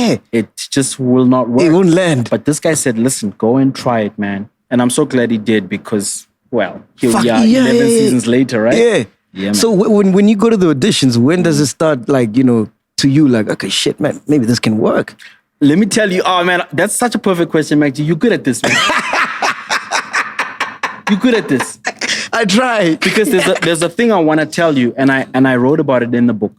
Yeah. It just will not work. It won't land. But this guy said, listen, go and try it, man. And I'm so glad he did because, well, here we are 11 seasons later, right? Yeah. Yeah, man. So when you go to the auditions, when does it start, like, you know, to you, like, okay, shit, man, maybe this can work? Let me tell you, oh, man, that's such a perfect question, MacG. You're good at this, man. You're good at this. I try. Because there's a thing I want to tell you, and I wrote about it in the book.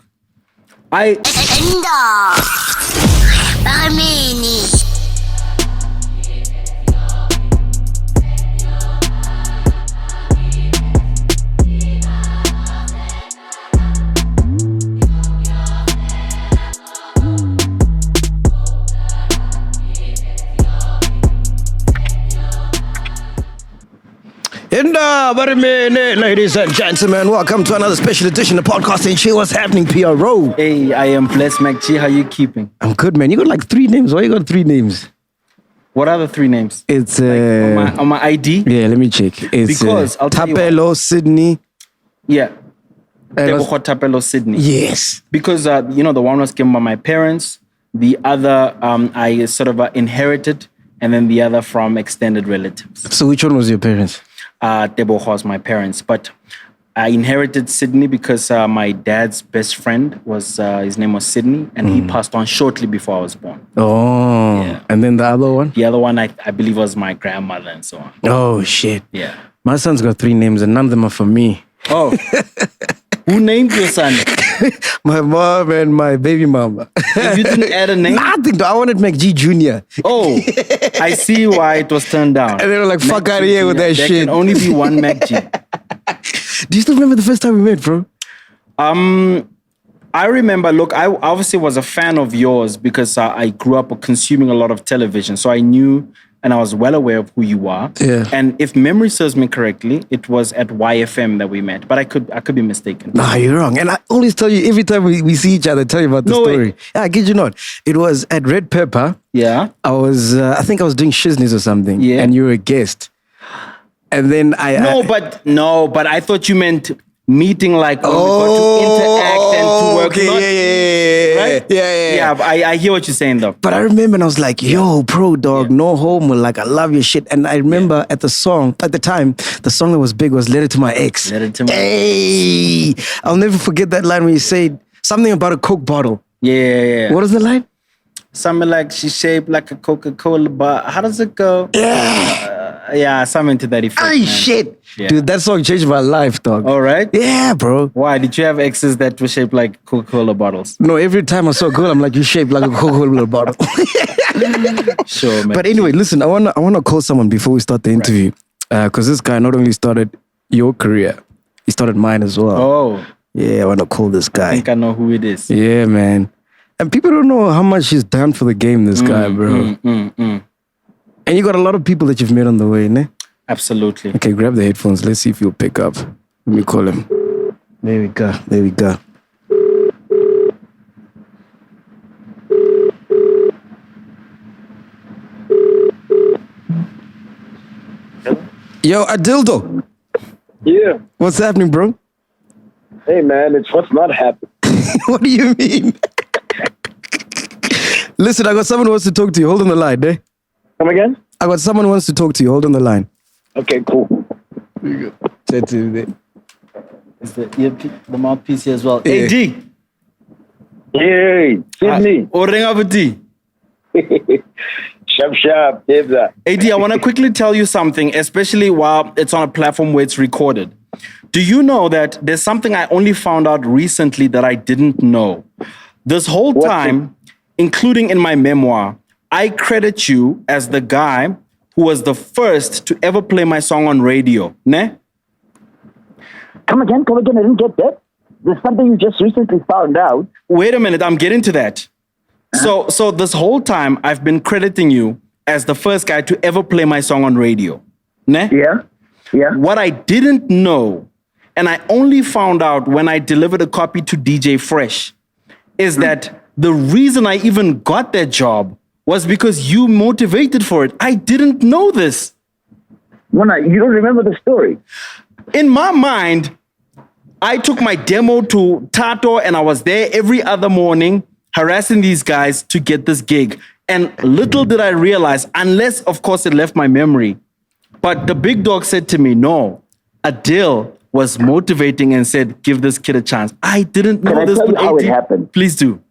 Ladies and gentlemen, welcome to another special edition of Podcast and Shit. What's happening, PRO? Hey, I am blessed, MacG. How you keeping? I'm good, man. You got like 3 names. Why you got 3 names? What are the 3 names? It's like on my ID. Yeah, let me check. It's because I'll tell Tapelo, Sydney. Yeah, Tapelo, Sydney. Yes, because you know, the one was given by my parents. The other I sort of inherited, and then the other from extended relatives. So which one was your parents? Tebogo was my parents, but I inherited Sydney because my dad's best friend was his name was Sydney, and he passed on shortly before I was born. Oh, yeah. And then the other one? The other one I believe was my grandmother and so on. Oh shit! Yeah, my son's got 3 names, and none of them are for me. Oh, who named your son? My mom and my baby mama. You didn't add a name? Nothing. I wanted MacG Jr. Oh, I see why it was turned down. And they were like, fuck out of here with that shit. There can only be one MacG. Do you still remember the first time we met, bro? I remember, look, I obviously was a fan of yours because I grew up consuming a lot of television. So I knew and I was well aware of who you are. Yeah. And if memory serves me correctly, it was at YFM that we met. But I could be mistaken. Nah, you're wrong. And I always tell you, every time we see each other, tell you about the story. Yeah, I kid you not. It was at Red Pepper. Yeah. I think I was doing shizness or something. Yeah. And you were a guest. And then No, but I thought you meant meeting, like when we got to interact and to work. Okay, right? Yeah, I hear what you're saying though. But I remember and I was like, yo, bro, dog, no homo, like I love your shit. And I remember at the time, the song that was big was Let It To My Ex. Let It To My Ex. I'll never forget that line when you said something about a Coke bottle. Yeah. What is the line? Something like she's shaped like a Coca-Cola, but how does it go? Yeah. Something to that effect. Oh, shit. Yeah. Dude, that song changed my life, dog. All right? Yeah, bro. Why? Did you have exes that were shaped like Coca-Cola bottles? No, every time I saw a girl, I'm like, you shaped like a Coca-Cola bottle. Sure, man. But anyway, listen, I wanna call someone before we start the interview. Because this guy not only started your career, he started mine as well. Oh. Yeah, I want to call this guy. I think I know who it is. Yeah, man. And people don't know how much he's done for the game, this guy, bro. And you got a lot of people that you've met on the way, ne? Absolutely. Okay, grab the headphones. Let's see if he'll pick up. Let me call him. There we go. Yo, Adildo. Yeah. What's happening, bro? Hey, man, it's what's not happening. What do you mean? Listen, I got someone who wants to talk to you. Hold on the line, eh? Come again? I got someone who wants to talk to you. Hold on the line. Okay, cool. There you go. Chat to you. Is the mouthpiece here as well? Yeah. Hey, D. Hey, Sydney. Ring up a D. Sharp, Debza. AD, I want to quickly tell you something, especially while it's on a platform where it's recorded. Do you know that there's something I only found out recently that I didn't know? This whole time, including in my memoir, I credit you as the guy who was the first to ever play my song on radio. Ne? Come again, I didn't get that. There's something you just recently found out. Wait a minute, I'm getting to that. So this whole time, I've been crediting you as the first guy to ever play my song on radio. Ne? Yeah. What I didn't know, and I only found out when I delivered a copy to DJ Fresh, is that the reason I even got that job was because you motivated for it. I didn't know this. You don't remember the story? In my mind, I took my demo to Tato and I was there every other morning harassing these guys to get this gig. And little did I realize, unless, of course, it left my memory, but the big dog said to me, no, Adele was motivating and said, give this kid a chance. I didn't know this. Can I tell you how it happened? Please do.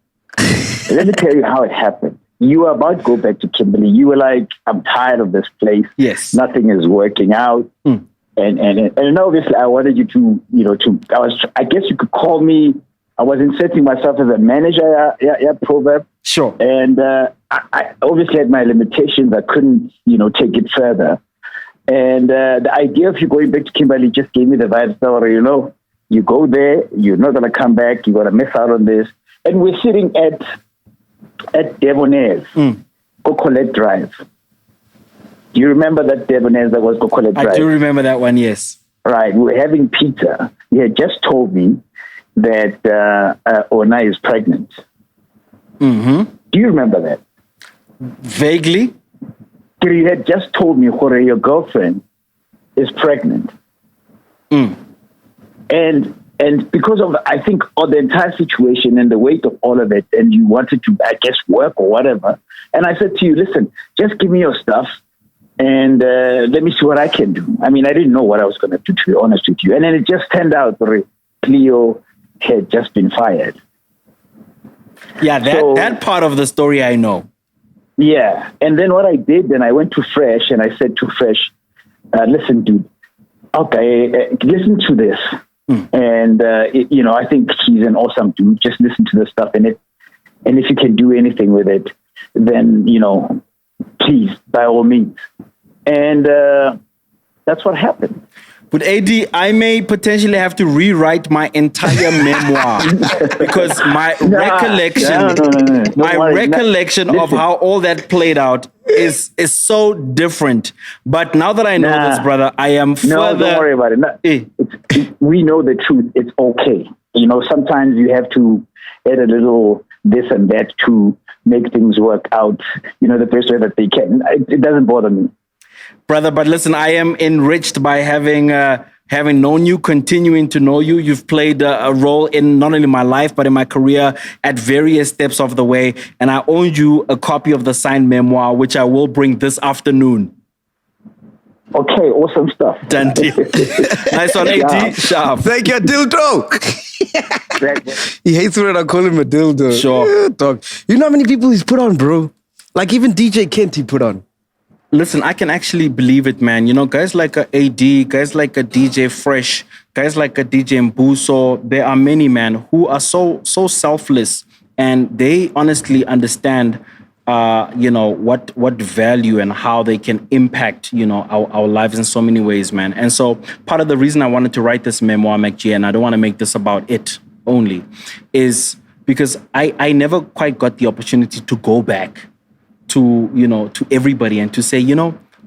Let me tell you how it happened. You were about to go back to Kimberley. You were like, I'm tired of this place. Yes. Nothing is working out. And obviously I wanted you to, I guess you could call me, I was inserting myself as a manager at Proverb. Sure. And I obviously had my limitations. I couldn't, take it further. And the idea of you going back to Kimberley just gave me the vibe story, you go there, you're not going to come back, you're going to miss out on this. And we're sitting at Debonair's, Cocolette Drive. Do you remember that Debonair's that was Cocolette Drive? I do remember that one, yes. Right. We were having pizza. He had just told me that Ona is pregnant. Mm-hmm. Do you remember that? Vaguely. You had just told me, Jorge, your girlfriend is pregnant. And because of, I think, all the entire situation and the weight of all of it, and you wanted to, I guess, work or whatever. And I said to you, listen, just give me your stuff and let me see what I can do. I mean, I didn't know what I was going to do, to be honest with you. And then it just turned out Cleo had just been fired. Yeah, that part of the story I know. Yeah. And then what I did, then I went to Fresh and I said to Fresh, listen, dude, okay, listen to this. And, I think he's an awesome dude. Just listen to the stuff in it. And if you can do anything with it, then, please, by all means. And that's what happened. But AD, I may potentially have to rewrite my entire memoir because my recollection of how all that played out is so different. But now that I know this, brother, I am further... No, don't worry about it. We know the truth. It's okay. Sometimes you have to add a little this and that to make things work out, the best way that they can. It doesn't bother me. Brother, but listen, I am enriched by having known you, continuing to know you. You've played a role in not only my life, but in my career at various steps of the way. And I owe you a copy of the signed memoir, which I will bring this afternoon. Okay, awesome stuff. Done deal. Nice one, AD. Sharp. Thank you, dildo. He hates when I call him a dildo. Sure. Yeah, dog. You know how many people he's put on, bro? Like even DJ Kent he put on. Listen, I can actually believe it, man. Guys like a AD, guys like a DJ Fresh, guys like a DJ Mbuso, there are many, man, who are so selfless, and they honestly understand, what value and how they can impact, our lives in so many ways, man. And so part of the reason I wanted to write this memoir, MacG, and I don't want to make this about it only, is because I never quite got the opportunity to go back to everybody and to say,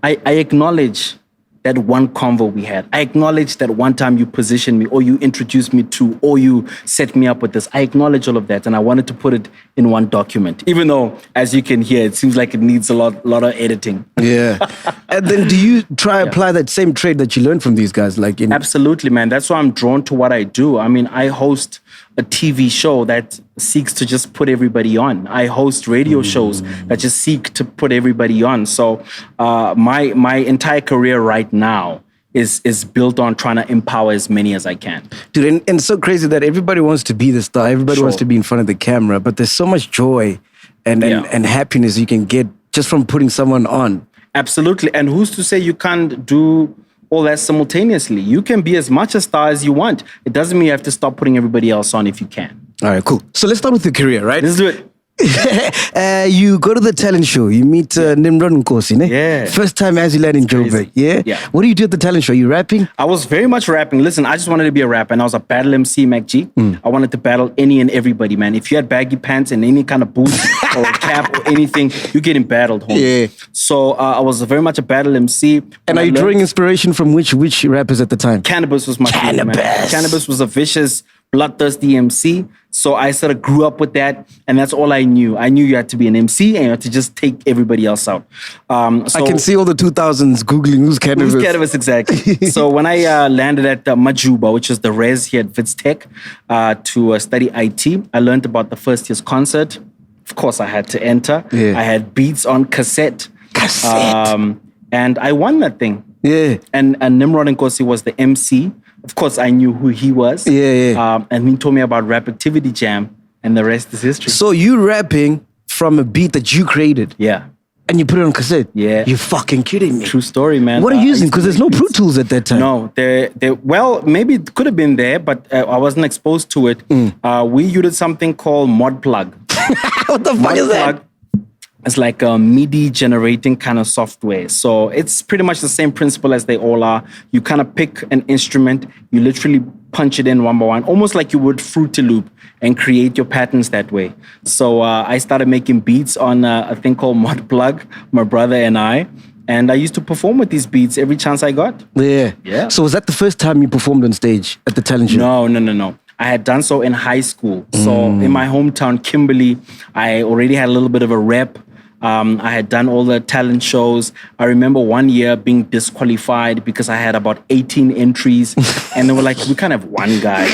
I acknowledge that one convo we had. I acknowledge that one time you positioned me or you introduced me to or you set me up with this. I acknowledge all of that, and I wanted to put it in one document, even though, as you can hear, it seems like it needs a lot of editing. Yeah. And then do you apply that same trade that you learned from these guys? Absolutely, man. That's why I'm drawn to what I do. I mean, I host a TV show that seeks to just put everybody on. I host radio shows that just seek to put everybody on. So my entire career right now is built on trying to empower as many as I can. Dude, and it's so crazy that everybody wants to be the star. Everybody wants to be in front of the camera, but there's so much joy and happiness you can get just from putting someone on. Absolutely. And who's to say you can't do all that simultaneously? You can be as much a star as you want. It doesn't mean you have to stop putting everybody else on if you can. All right, cool. So let's start with your career, right? Let's do it. You go to the talent show. You meet Nimrod Nkosi, ne? Yeah. First time as you land in Joburg, yeah? Yeah. What do you do at the talent show? You rapping? I was very much rapping. Listen, I just wanted to be a rapper, and I was a battle MC, MacG. I wanted to battle any and everybody, man. If you had baggy pants and any kind of boots or a cap or anything, you're getting battled, homie. Yeah. So I was very much a battle MC. And are you drawing inspiration from which rappers at the time? Cannabis was my favorite, man. Cannabis was a vicious bloodthirsty MC. So I sort of grew up with that, and that's all I knew. I knew you had to be an MC and you had to just take everybody else out. I can see all the 2000s Googling who's cannabis. Who's cannabis, exactly. So when I landed at Majuba, which is the res here at Wits Tech, to study IT, I learned about the first year's concert. Of course, I had to enter. Yeah. I had beats on cassette. And I won that thing. Yeah. And Nimrod Nkosi was the MC. Of course, I knew who he was. Yeah. And he told me about Rap Activity Jam, and the rest is history. So you rapping from a beat that you created? Yeah. And you put it on cassette? Yeah. You're fucking kidding me. True story, man. What are you using? Because there's no Pro Tools at that time. No. Well, maybe it could have been there, but I wasn't exposed to it. We used something called Mod Plug. What the fuck is that? It's like a MIDI generating kind of software. So it's pretty much the same principle as they all are. You kind of pick an instrument, you literally punch it in one by one, almost like you would Fruity Loop, and create your patterns that way. So I started making beats on a thing called Mod Plug, my brother and I. And I used to perform with these beats every chance I got. Yeah. So was that the first time you performed on stage at the talent show? No. I had done so in high school. So in my hometown, Kimberley, I already had a little bit of a rep. I had done all the talent shows. I remember one year being disqualified because I had about 18 entries. And they were like, we can't have one guy.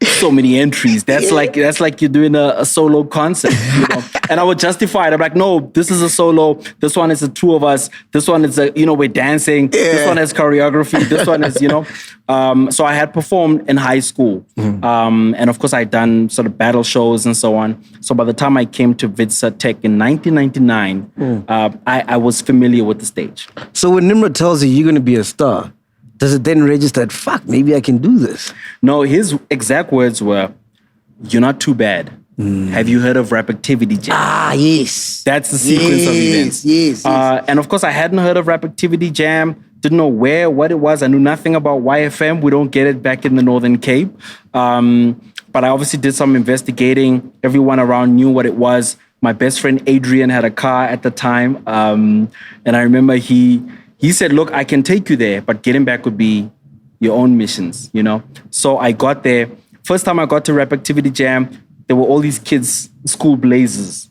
So many entries. That's like you're doing a solo concert, you know? And I would justify it. I'm like, no, this is a solo. This one is the two of us. This one is we're dancing. Yeah. This one has choreography. This one is, So I had performed in high school. And of course, I'd done sort of battle shows and so on. So by the time I came to Wits Tech in 1999, I was familiar with the stage. So when Nimrod tells you you're going to be a star, does it then register that, fuck, maybe I can do this? No, his exact words were, you're not too bad. Have you heard of Rap Activity Jam? Ah, yes. That's the sequence of events. Yes. And of course, I hadn't heard of Rap Activity Jam, didn't know what it was. I knew nothing about YFM. We don't get it back in the Northern Cape. But I obviously did some investigating. Everyone around knew what it was. My best friend Adrian had a car at the time. And I remember he said, look, I can take you there, but getting back would be your own missions, So I got there. First time I got to Rap Activity Jam, there were all these kids, school blazers.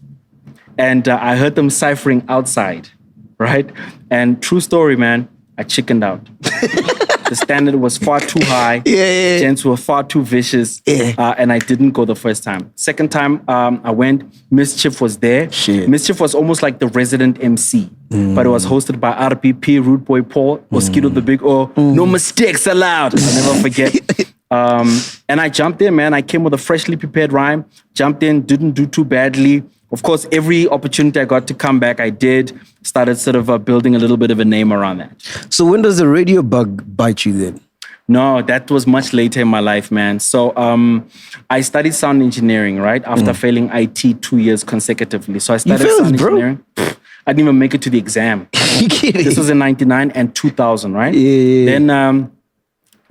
And I heard them ciphering outside, right? And true story, man, I chickened out. The standard was far too high. Yeah. Gents were far too vicious. Yeah. And I didn't go the first time. Second time I went, Mischief was there. Shit. Mischief was almost like the resident MC. But it was hosted by RPP, Rude Boy Paul, Mosquito the Big O. No mistakes allowed. I'll never forget. And I jumped in, man. I came with a freshly prepared rhyme. Jumped in, didn't do too badly. Of course, every opportunity I got to come back, I did. Started sort of building a little bit of a name around that. So when does the radio bug bite you then? No, that was much later in my life, man. So I studied sound engineering, right? After failing IT 2 years consecutively. So I studied sound engineering. I didn't even make it to the exam. You kidding? This was in 99 and 2000, right? Yeah. Then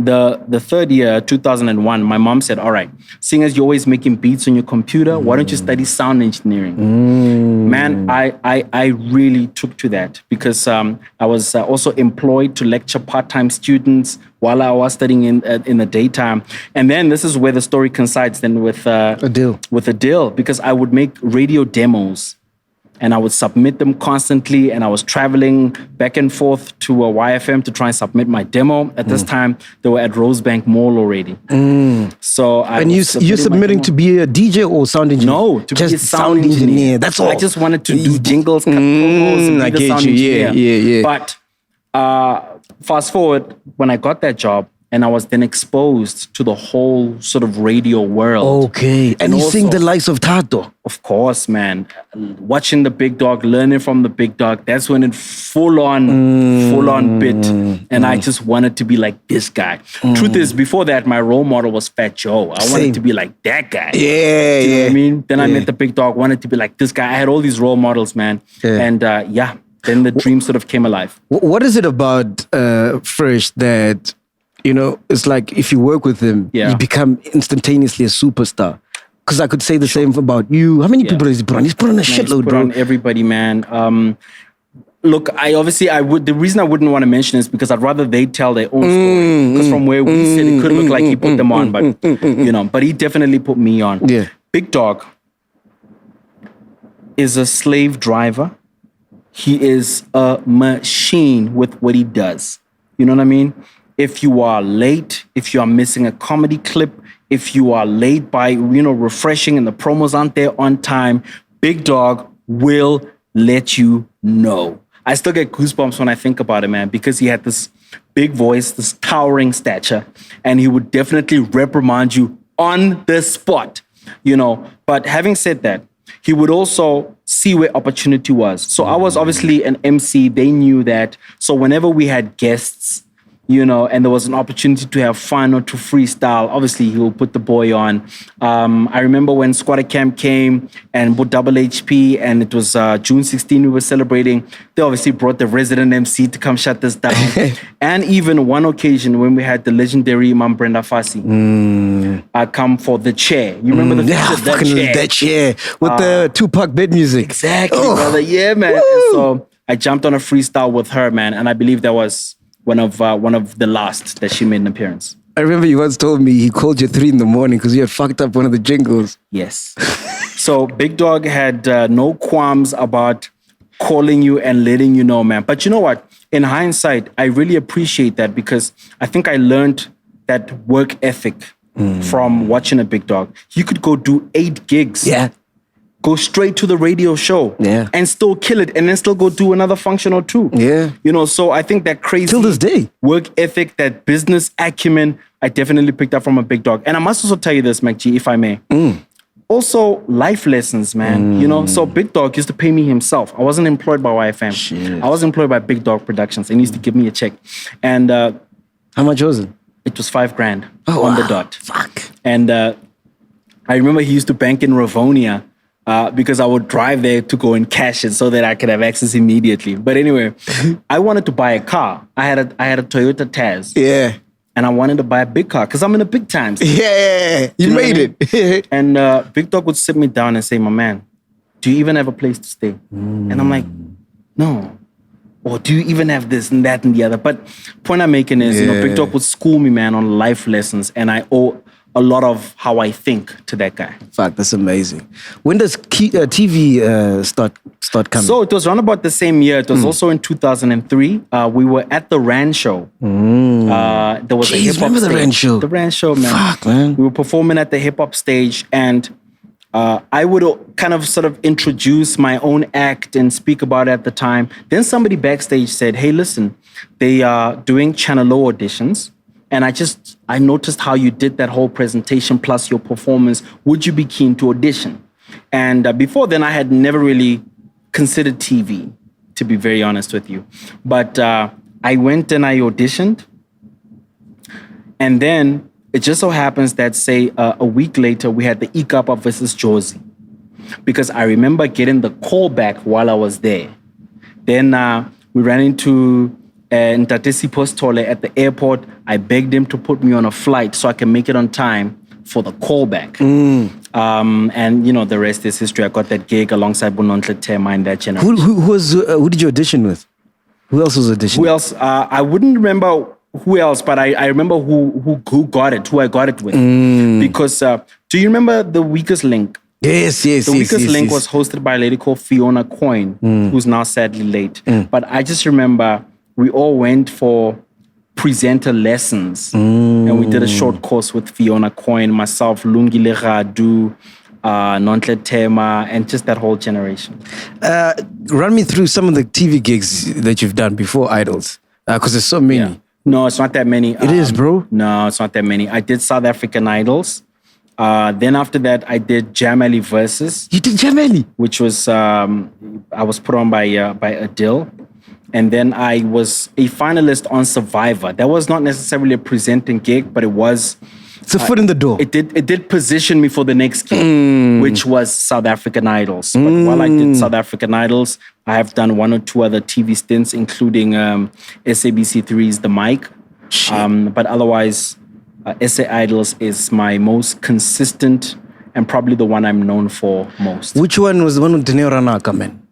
the third year, 2001, my mom said, all right, seeing as you're always making beats on your computer, why don't you study sound engineering? Man, I really took to that because I was also employed to lecture part-time students while I was studying in the daytime. And then this is where the story coincides then with Adil, because I would make radio demos. And I would submit them constantly. And I was traveling back and forth to a YFM to try and submit my demo. At this time, they were at Rosebank Mall already. So and you're submitting to be a DJ or sound engineer? No, to just be a sound engineer. That's all. I just wanted to do jingles, cut promos, and be the sound engineer. Yeah. But fast forward, when I got that job, and I was then exposed to the whole sort of radio world. Okay. And you sing the likes of Tato. Of course, man. Watching the big dog, learning from the big dog. That's when it full on bit. And I just wanted to be like this guy. Truth is, before that, my role model was Fat Joe. I wanted to be like that guy. Yeah. You know what I mean? Then I met the big dog, wanted to be like this guy. I had all these role models, man. Yeah. And then the dream sort of came alive. What is it about Fresh that... it's like if you work with him, you become instantaneously a superstar. Because I could say the same about you. How many people has he put on? He's put on a shitload, bro. He's put on everybody, man. Look, I would. The reason I wouldn't want to mention is because I'd rather they tell their own story. Because from where we sit, it could look like he put them on, but but he definitely put me on. Yeah. Big Dog is a slave driver. He is a machine with what he does. You know what I mean? If you are late, if you are missing a comedy clip, if you are late by refreshing and the promos aren't there on time, Big Dog will let you know. I still get goosebumps when I think about it, man, because he had this big voice, this towering stature, and he would definitely reprimand you on the spot, But having said that, he would also see where opportunity was. So I was obviously an MC. They knew that. So whenever we had guests, and there was an opportunity to have fun or to freestyle, obviously he will put the boy on. I remember when Squatter Camp came and put Double HP, and it was June 16 we were celebrating. They obviously brought the resident MC to come shut this down. And even one occasion when we had the legendary Mam Brenda Fassi come for the chair. You remember the chair? That chair with the Tupac bed music. Exactly, brother. Yeah, man. And so I jumped on a freestyle with her, man, and I believe that was one of the last that she made an appearance. I remember you once told me he called you 3 a.m. because you had fucked up one of the jingles. Yes. So Big Dog had no qualms about calling you and letting you know, man. But you know what? In hindsight, I really appreciate that because I think I learned that work ethic from watching a Big Dog. You could go do 8 gigs. Yeah. Go straight to the radio show and still kill it and then still go do another function or 2. Yeah. So I think that crazy till this day work ethic, that business acumen, I definitely picked up from a Big Dog. And I must also tell you this, MacG, if I may. Also, life lessons, man. So Big Dog used to pay me himself. I wasn't employed by YFM. Shit. I was employed by Big Dog Productions and he used to give me a check. And how much was it? It was $5,000 on the dot. Fuck. And I remember he used to bank in Ravonia. Because I would drive there to go and cash it so that I could have access immediately. But anyway, I wanted to buy a car. I had a Toyota Taz. Yeah. And I wanted to buy a big car because I'm in the big times. Yeah. You made it. And Big Dog would sit me down and say, my man, do you even have a place to stay? And I'm like, no. Or do you even have this and that and the other? But point I'm making is, Big Dog would school me, man, on life lessons. And I owe a lot of how I think to that guy. Fuck, that's amazing. When does TV start coming? So it was around about the same year. It was also in 2003. We were at the Rand show. There was a hip hop stage. The Rand show? The Rand show, man. Fuck, man. We were performing at the hip hop stage, and I would kind of sort of introduce my own act and speak about it at the time. Then somebody backstage said, "Hey, listen, they are doing Channel O auditions. And I noticed how you did that whole presentation plus your performance. Would you be keen to audition?" And before then, I had never really considered TV, to be very honest with you. But I went and I auditioned. And then it just so happens that, say, a week later, we had the Ikapa versus Jozi. Because I remember getting the call back while I was there. Then we ran into Ntatesi Postole at the airport. I begged him to put me on a flight so I can make it on time for the callback. And the rest is history. I got that gig alongside Bonontle Tema in that generation. Who did you audition with? Who else was auditioning? Who else? I wouldn't remember who else, but I remember who got it, who I got it with. Because do you remember The Weakest Link? Yes. The Weakest Link was hosted by a lady called Fiona Coyne, who's now sadly late. But I just remember we all went for presenter lessons. And we did a short course with Fiona Coyne, myself, Lungile Radu, Nontle Tema, and just that whole generation. Run me through some of the TV gigs that you've done before Idols. Because there's so many. Yeah. No, it's not that many. It is, bro. No, it's not that many. I did South African Idols. Then after that, I did Jamali Versus. You did Jamali? Which was, I was put on by Adil. And then I was a finalist on Survivor. That was not necessarily a presenting gig, but it was... It's a foot in the door. It did position me for the next gig, which was South African Idols. But while I did South African Idols, I have done 1 or 2 other TV stints, including SABC3's The Mic. But otherwise, SA Idols is my most consistent and probably the one I'm known for most. Which one was the one with Dineo Ranaka, man?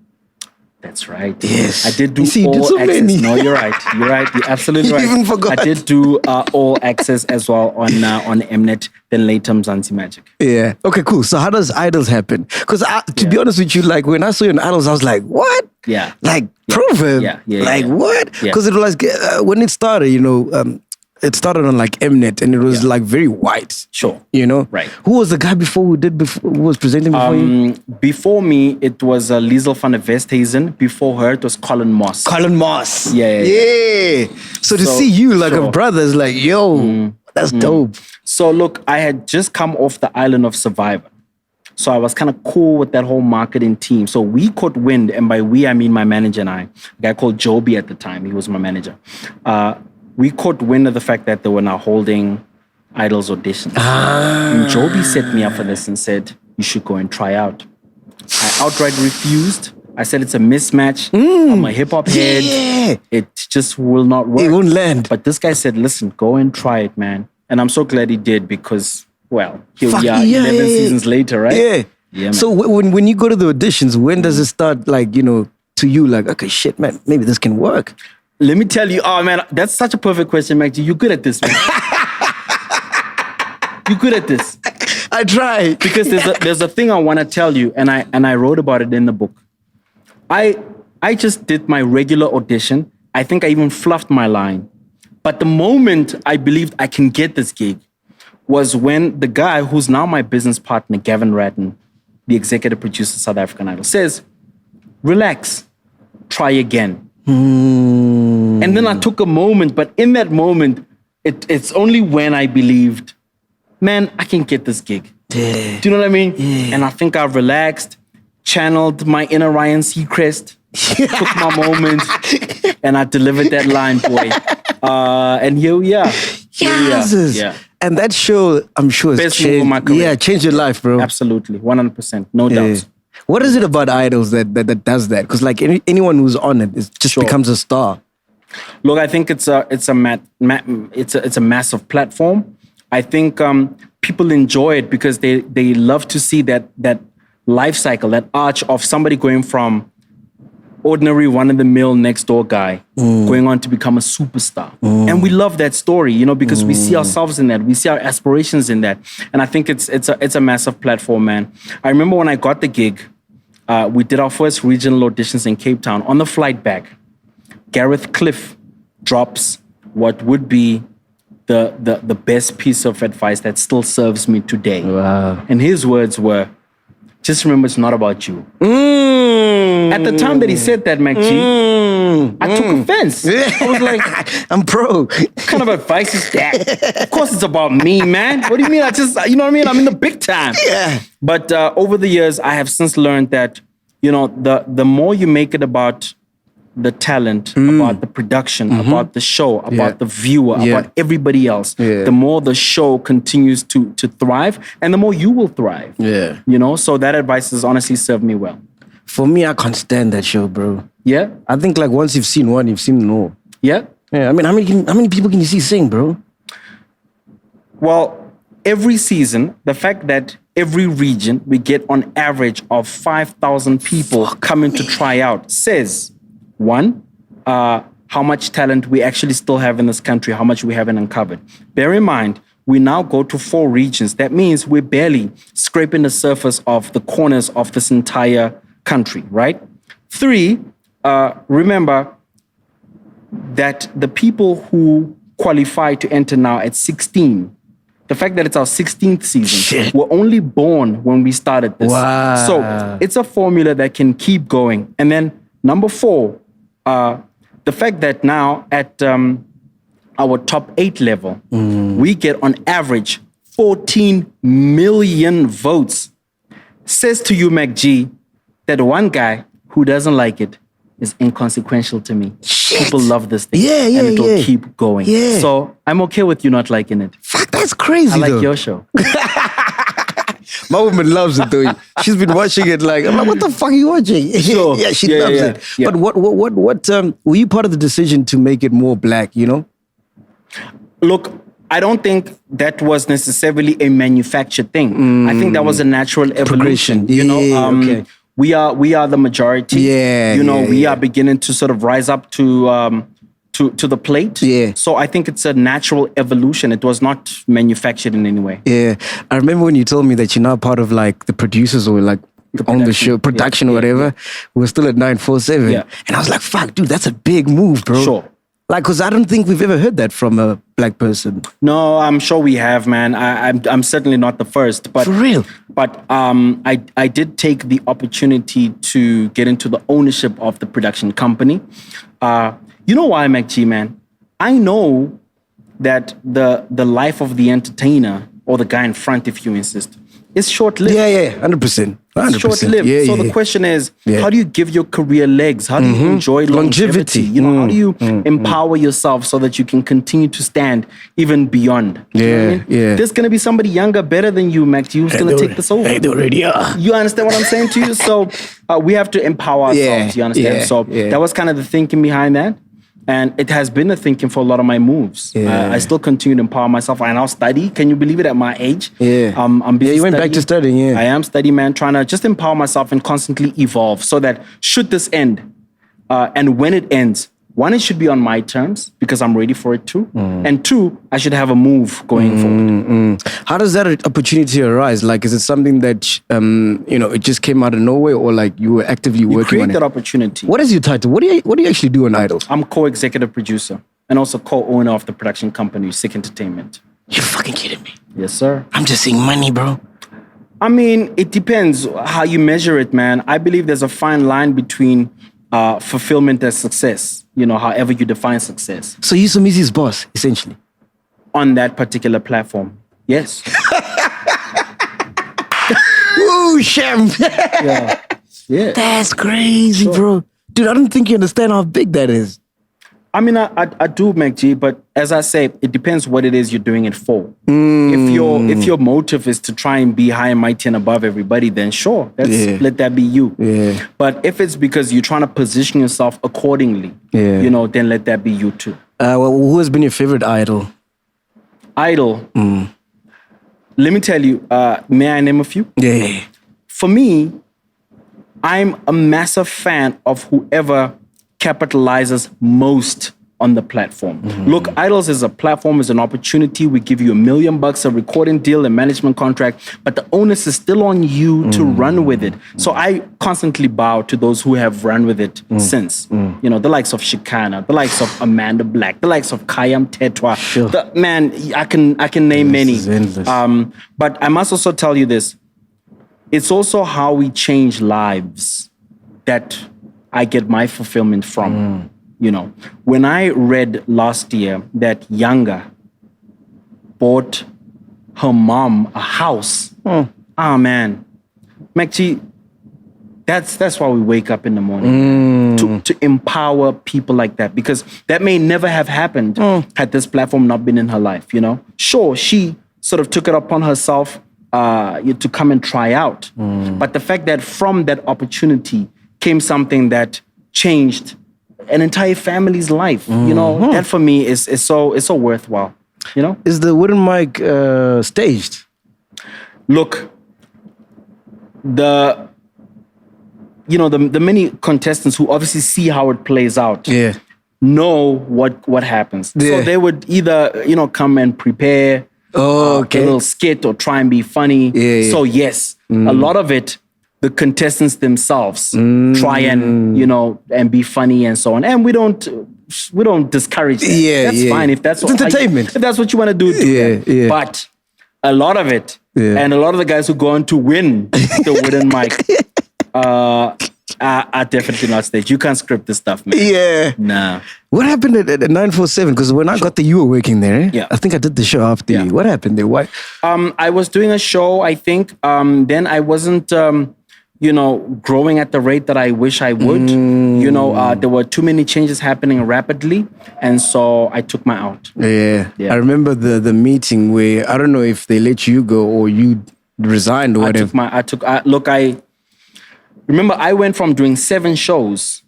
That's right. Yes. I did do You all did so access. many. No, you're right. You're right. You're absolutely You right. even forgot. I did do all access as well on Mnet, then later Mzansi Magic. Yeah. Okay, cool. So how does Idols happen? Because to be honest with you, like when I saw you in Idols, I was like, what? Yeah. Like Proverb? Like what? Yeah. Because it was like, when it started, it started on like Mnet and it was like very white. Sure. Right. Who was the guy who was presenting before you? Before me, it was Liesel van der Westhuizen. Before her, it was Colin Moss. Colin Moss. Yeah. So to see you like a brother is like, yo, that's dope. So look, I had just come off the island of Survivor. So I was kind of cool with that whole marketing team. So we caught wind, and by we, I mean my manager and I. A guy called Joby at the time, he was my manager. We caught wind of the fact that they were now holding Idols auditions. And Joby set me up for this and said, you should go and try out. I outright refused. I said, it's a mismatch. I'm a hip hop head. Yeah. It just will not work. It won't land. But this guy said, listen, go and try it, man. And I'm so glad he did because, well, here we are 11 seasons later, right? Yeah. Man. So when you go to the auditions, when does it start like, to you like, okay, shit, man, maybe this can work? Let me tell you, oh man, that's such a perfect question, MacG. You're good at this, man. You're good at this. I try. Because there's a thing I want to tell you, and I wrote about it in the book. I just did my regular audition. I think I even fluffed my line. But the moment I believed I can get this gig was when the guy who's now my business partner, Gavin Ratton, the executive producer of South African Idol, says, relax, try again. And then I took a moment, but in that moment, it's only when I believed, man, I can get this gig. Yeah. Do you know what I mean? Yeah. And I think I relaxed, channeled my inner Ryan Seacrest, took my moment, and I delivered that line, boy. And here we are. Yes. Yeah. And that show, I'm sure, has Best move of changed. my career. Yeah, changed your life, bro. Absolutely, 100%, no doubt. What is it about Idols that does that? Because like anyone who's on it, it just becomes a star. Look, I think it's a massive platform. I think people enjoy it because they love to see that life cycle, that arch of somebody going from ordinary one-in-the-mill next-door guy going on to become a superstar. And we love that story, because we see ourselves in that. We see our aspirations in that. And I think it's a massive platform, man. I remember when I got the gig, we did our first regional auditions in Cape Town. On the flight back, Gareth Cliff drops what would be the best piece of advice that still serves me today. Wow. And his words were, just remember it's not about you. At the time that he said that, MacG, I took offense. I was like, I'm pro. what kind of advice is that? Of course it's about me, man. What do you mean? You know what I mean? I'm in the big time. Yeah. But over the years, I have since learned that, the more you make it about the talent, about the production, about the show, about the viewer, about everybody else, the more the show continues to thrive and the more you will thrive. Yeah. So that advice has honestly served me well. For me, I can't stand that show, bro. Yeah? I think like once you've seen one, you've seen more. Yeah? Yeah. I mean, how many people can you see sing, bro? Well, every season, the fact that every region we get on average of 5,000 people coming to try out says, one, how much talent we actually still have in this country, how much we haven't uncovered. Bear in mind, we now go to 4 regions. That means we're barely scraping the surface of the corners of this entire country, right? 3, remember that the people who qualify to enter now at 16, the fact that it's our 16th season, were only born when we started this. Wow. So it's a formula that can keep going. And then number 4, the fact that now at our top 8 level, we get on average 14 million votes, says to you, MacG, that one guy who doesn't like it is inconsequential to me. People love this thing. And it'll keep going. So I'm okay with you not liking it. Fuck, that's crazy. I like your show. My woman loves it though. She's been watching it like, I'm like, what the fuck are you watching? Sure. Yeah, she loves it. Yeah. But what were you part of the decision to make it more black, Look, I don't think that was necessarily a manufactured thing. I think that was a natural evolution. Progression. Okay. we are the majority. We are beginning to sort of rise up to the plate. Yeah. So I think it's a natural evolution. It was not manufactured in any way. Yeah. I remember when you told me that you're now part of like the producers or like on the show, production or whatever. We were still at 947. Yeah. And I was like, fuck, dude, that's a big move, bro. Sure. Like, because I don't think we've ever heard that from a black person. No, I'm sure we have, man. I'm certainly not the first. But For real? But I did take the opportunity to get into the ownership of the production company. You know why, MacG, man? I know that the life of the entertainer, or the guy in front, if you insist, is short-lived. Yeah, 100%. 100%. Short-lived. Yeah, so the question is, how do you give your career legs? How do you enjoy longevity? You know, how do you empower yourself so that you can continue to stand even beyond? You know what I mean? There's going to be somebody younger, better than you, MacG, who's going to take this over. Hey, they already are. You understand what I'm saying to you? So we have to empower ourselves, you understand? So that was kind of the thinking behind that. And it has been a thinking for a lot of my moves. I still continue to empower myself. I now study. Can you believe it at my age? I'm busy you went back to studying, I am studying, man, trying to just empower myself and constantly evolve so that should this end, and when it ends, one, it should be on my terms because I'm ready for it too. And two, I should have a move going forward. How does that opportunity arise? Like, is it something that, it just came out of nowhere, or like you were actively working on it? You create that opportunity. What is your title? What do you actually do on Idol? I'm co-executive producer and also co-owner of the production company, Sick Entertainment. You're fucking kidding me. Yes, sir. I'm just seeing money, bro. I mean, it depends how you measure it, man. I believe there's a fine line between fulfillment and success, however you define success. So you're Somizi's boss, essentially? On that particular platform, yes. Ooh, Shem. Yeah. That's crazy, bro. Dude, I don't think you understand how big that is. I mean, I do, MacG, but as I say, it depends what it is you're doing it for. If your motive is to try and be high and mighty and above everybody, then sure, let that be you. Yeah. But if it's because you're trying to position yourself accordingly, then let that be you too. Who has been your favorite idol? Idol. Let me tell you, may I name a few? Yeah. For me, I'm a massive fan of whoever capitalizes most on the platform. Look, Idols is a platform, is an opportunity. We give you $1 million, a recording deal, a management contract, but the onus is still on you to run with it. So I constantly bow to those who have run with it since. The likes of Shikana, the likes of Amanda Black, the likes of Kayam Tetwa. Sure. I can name many. Endless. But I must also tell you this. It's also how we change lives that I get my fulfillment from. When I read last year that Younger bought her mom a house. Man. MacG, that's why we wake up in the morning. To empower people like that. Because that may never have happened had this platform not been in her life, Sure, she sort of took it upon herself to come and try out. But the fact that from that opportunity came something that changed an entire family's life, that for me is so worthwhile, Is the wooden mic staged? Look, the many contestants who obviously see how it plays out know what happens. So they would either, come and prepare a little skit or try and be funny. So yes, a lot of it, the contestants themselves try and and be funny and so on, and we don't discourage that. That's fine if that's entertainment. If that's what you want to do. But a lot of it, and a lot of the guys who go on to win the wooden mic are definitely not staged. You can't script this stuff, man. Yeah. Nah. What happened at 947? Because when I got there, you were working there. Yeah. I think I did the show after you. What happened there? Why? I was doing a show, I think. Then I wasn't growing at the rate that I wish I would. There were too many changes happening rapidly, and so I took my out. Yeah. I remember the meeting where, I don't know if they let you go or you resigned or whatever. Remember, I went from doing 7 shows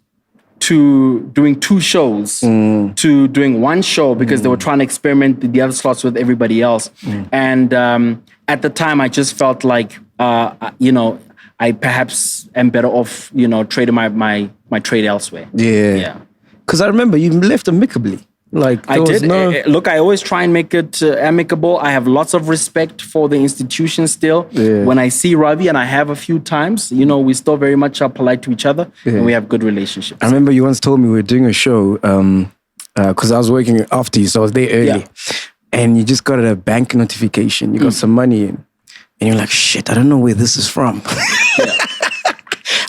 to doing 2 shows to doing 1 show because they were trying to experiment the other slots with everybody else. And at the time, I just felt like, I perhaps am better off, trading my trade elsewhere. Yeah. Because I remember you left amicably. Like I did. Look, I always try and make it amicable. I have lots of respect for the institution still. Yeah. When I see Ravi, and I have a few times, we still very much are polite to each other, and we have good relationships. I remember you once told me we were doing a show because I was working after you, so I was there early. Yeah. And you just got a bank notification. You got some money in. And you're like, shit, I don't know where this is from.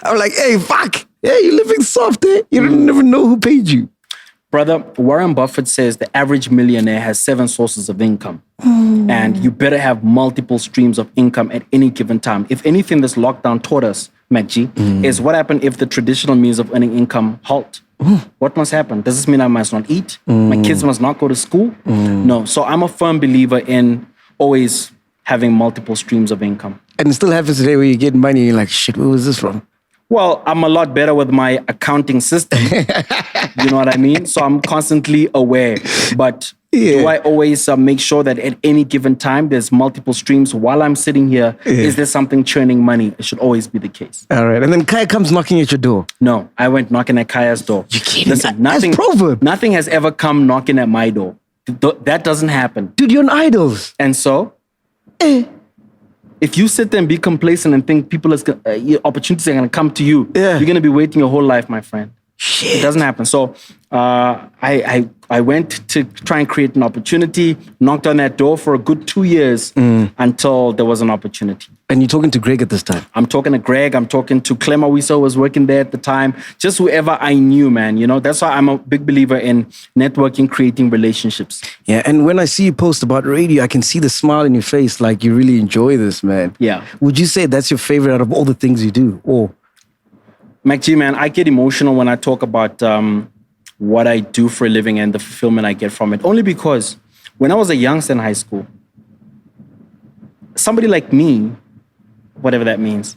I'm like, hey, fuck. Yeah, you're living soft, eh? You don't even know who paid you. Brother, Warren Buffett says the average millionaire has 7 sources of income. And you better have multiple streams of income at any given time. If anything, this lockdown taught us, MacG, is what happened if the traditional means of earning income halt? What must happen? Does this mean I must not eat? My kids must not go to school? No. So I'm a firm believer in always having multiple streams of income. And it still happens today where you get money and you're like, shit, where was this from? Well, I'm a lot better with my accounting system. You know what I mean? So I'm constantly aware. But do I always make sure that at any given time there's multiple streams while I'm sitting here? Is there something churning money? It should always be the case. All right. And then Kaya comes knocking at your door. No, I went knocking at Kaya's door. You kidding? Listen, That's Proverb. Nothing has ever come knocking at my door. That doesn't happen. Dude, you're an idols. And so, if you sit there and be complacent and think opportunities are going to come to you, you're going to be waiting your whole life, my friend. Shit. It doesn't happen. So I went to try and create an opportunity, knocked on that door for a good 2 years until there was an opportunity. And you're talking to Greg at this time? I'm talking to Greg. I'm talking to Clem Awiso, was working there at the time. Just whoever I knew, man. That's why I'm a big believer in networking, creating relationships. Yeah, and when I see you post about radio, I can see the smile in your face, like you really enjoy this, man. Yeah. Would you say that's your favorite out of all the things you do? Or MacG, man, I get emotional when I talk about what I do for a living and the fulfillment I get from it. Only because when I was a youngster in high school, somebody like me, whatever that means,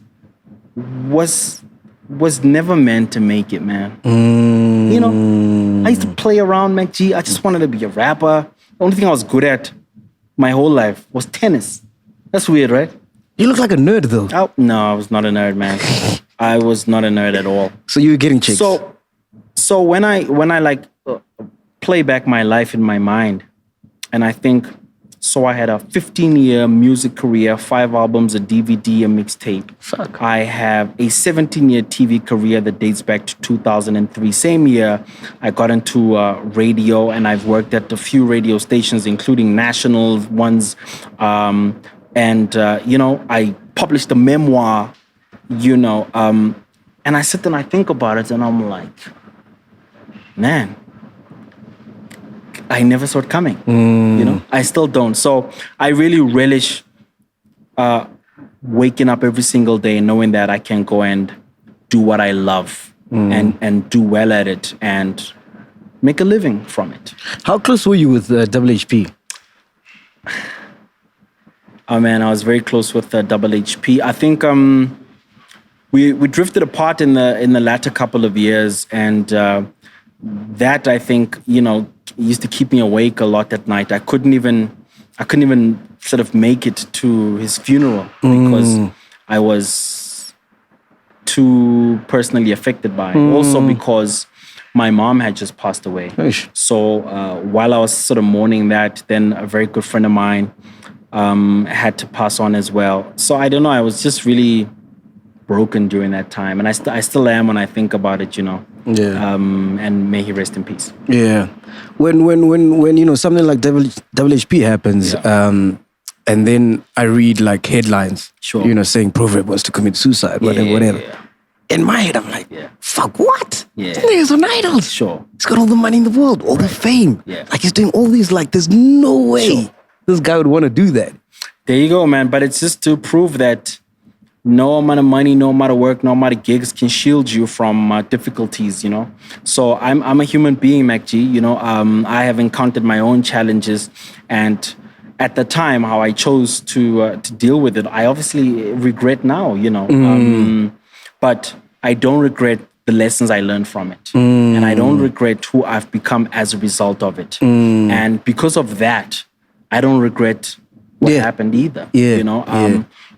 was never meant to make it, man. I used to play around, MacG. I just wanted to be a rapper. The only thing I was good at my whole life was tennis. That's weird, right? you look like a nerd, though. Oh, no, I was not a nerd, man. I was not a nerd at all. So you were getting chicks. So when I play back my life in my mind, and I think, so I had a 15-year music career, 5 albums, a DVD, a mixtape. Fuck. I have a 17-year TV career that dates back to 2003. Same year, I got into radio, and I've worked at a few radio stations, including national ones. I published a memoir, and I sit there and I think about it, and I'm like, man, I never saw it coming. I still don't. So I really relish waking up every single day knowing that I can go and do what I love and do well at it and make a living from it. How close were you with WHP? Oh man, I was very close with WHP. I think we drifted apart in the latter couple of years, and that I think used to keep me awake a lot at night. I couldn't even sort of make it to his funeral because I was too personally affected by it. Also because my mom had just passed away. Eish. So while I was sort of mourning that, then a very good friend of mine had to pass on as well. So I don't know, I was just really broken during that time. And I still am when I think about it, Yeah. And may he rest in peace. Yeah. When something like WHP happens, and then I read like headlines, Sure. saying Proverb wants to commit suicide, whatever. Yeah. In my head, I'm like, fuck, what? Yeah. This nigga's on Idols. Sure. He's got all the money in the world, all the fame. Yeah. Like he's doing all these, like there's no way this guy would want to do that. There you go, man. But it's just to prove that no amount of money, no amount of work, no amount of gigs can shield you from difficulties, So I'm a human being, MacG. I have encountered my own challenges, and at the time, how I chose to deal with it, I obviously regret now, but I don't regret the lessons I learned from it, and I don't regret who I've become as a result of it, and because of that, I don't regret what happened either.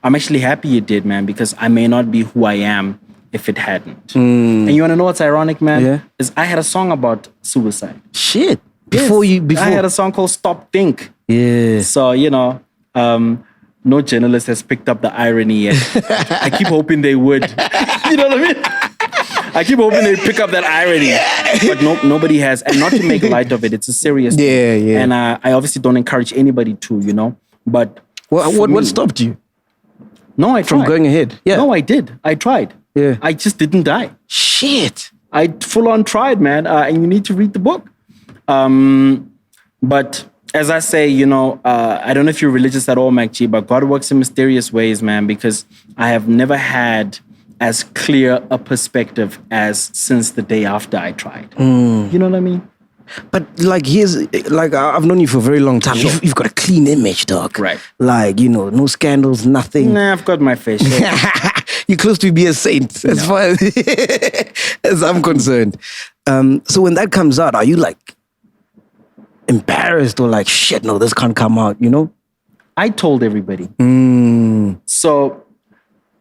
I'm actually happy it did, man, because I may not be who I am if it hadn't. And you want to know what's ironic, man? Yeah. Is I had a song about suicide. Shit. Yes. I had a song called Stop Think. Yeah. So, no journalist has picked up the irony yet. I keep hoping they would. You know what I mean? I keep hoping they pick up that irony. But nobody has. And not to make light of it, it's a serious thing. Yeah. And I obviously don't encourage anybody to, But what stopped you No, I tried. from going ahead? Yeah. No, I did. I tried. Yeah. I just didn't die. Shit. I full on tried, man. And you need to read the book. But as I say, I don't know if you're religious at all, MacG, but God works in mysterious ways, man, because I have never had as clear a perspective as since the day after I tried. You know what I mean? But I've known you for a very long time. Sure. You've got a clean image, dog. Right. No scandals, nothing. Nah, I've got my face. You're close to be a saint, as far as I'm concerned. So when that comes out, are you embarrassed or shit, no, this can't come out, I told everybody. So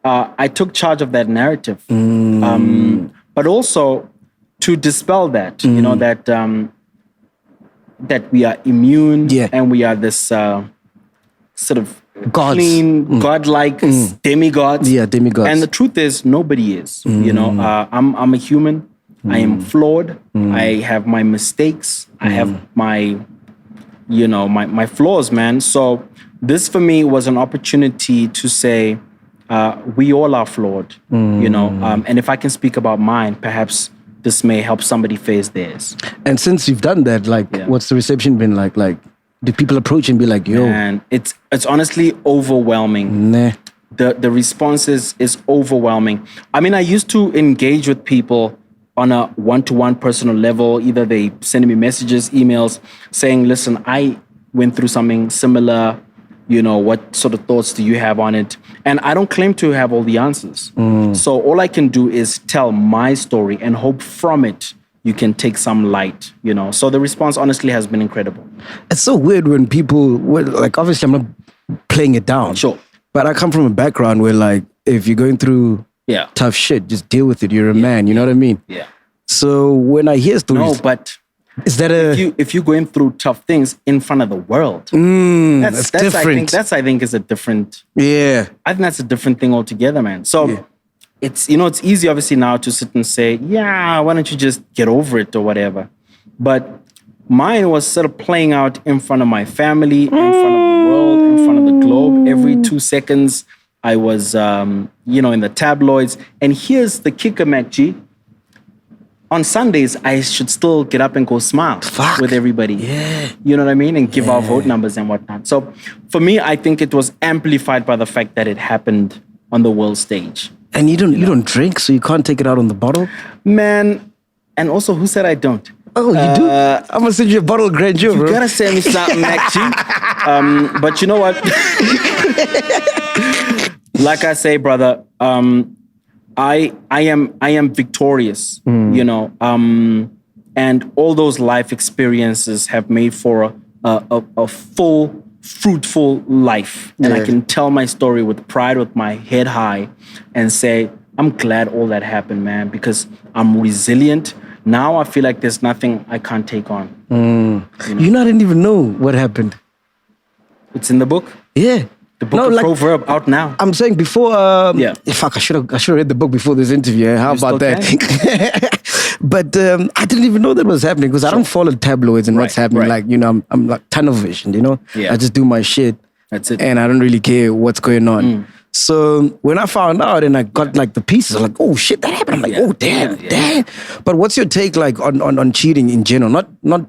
I took charge of that narrative. But also to dispel that, that we are immune and we are this sort of gods. Clean, godlike demigods. Yeah, demigods. And the truth is, nobody is. I'm a human. I am flawed. I have my mistakes. I have my flaws, man. So this for me was an opportunity to say, we all are flawed, and if I can speak about mine, perhaps this may help somebody face theirs. And since you've done that, what's the reception been like? Do people approach and be like, yo? And it's honestly overwhelming. Nah. The response is overwhelming. I mean, I used to engage with people on a one-to-one personal level. Either they send me messages, emails, saying, listen, I went through something similar. What sort of thoughts do you have on it? And I don't claim to have all the answers. So all I can do is tell my story and hope from it you can take some light, So the response honestly has been incredible. It's so weird when people, obviously I'm not playing it down. Sure. But I come from a background where if you're going through tough shit, just deal with it. You're a man, you know what I mean? Yeah. So when I hear stories... No, but... Is that if you're going through tough things in front of the world, that's different. I think is a different. Yeah, I think that's a different thing altogether, man. So it's it's easy obviously now to sit and say, yeah, why don't you just get over it or whatever. But mine was sort of playing out in front of my family, in front of the world, in front of the globe. Every 2 seconds, I was in the tabloids. And here's the kicker, MacG. On Sundays, I should still get up and go smile with everybody. Yeah. You know what I mean? And give our vote numbers and whatnot. So for me, I think it was amplified by the fact that it happened on the world stage. And you don't drink, so you can't take it out on the bottle? Man, and also, who said I don't? Oh, you do? I'm going to send you a bottle of Grandeur, bro. You got to send me something, MacG. But you know what? Like I say, brother, I am victorious, and all those life experiences have made for a full, fruitful life. And I can tell my story with pride, with my head high, and say, I'm glad all that happened, man, because I'm resilient. Now I feel like there's nothing I can't take on. I didn't even know what happened. It's in the book. Yeah. The book of Proverb out now. I'm saying before. Fuck, I should have read the book before this interview. How about that? But I didn't even know that was happening because I don't follow tabloids and what's happening. Right. I'm like tunnel vision. Yeah. I just do my shit. That's it. And I don't really care what's going on. So when I found out and I got the pieces, I'm like, oh shit, that happened. I'm like, oh damn. But what's your take on cheating in general? Not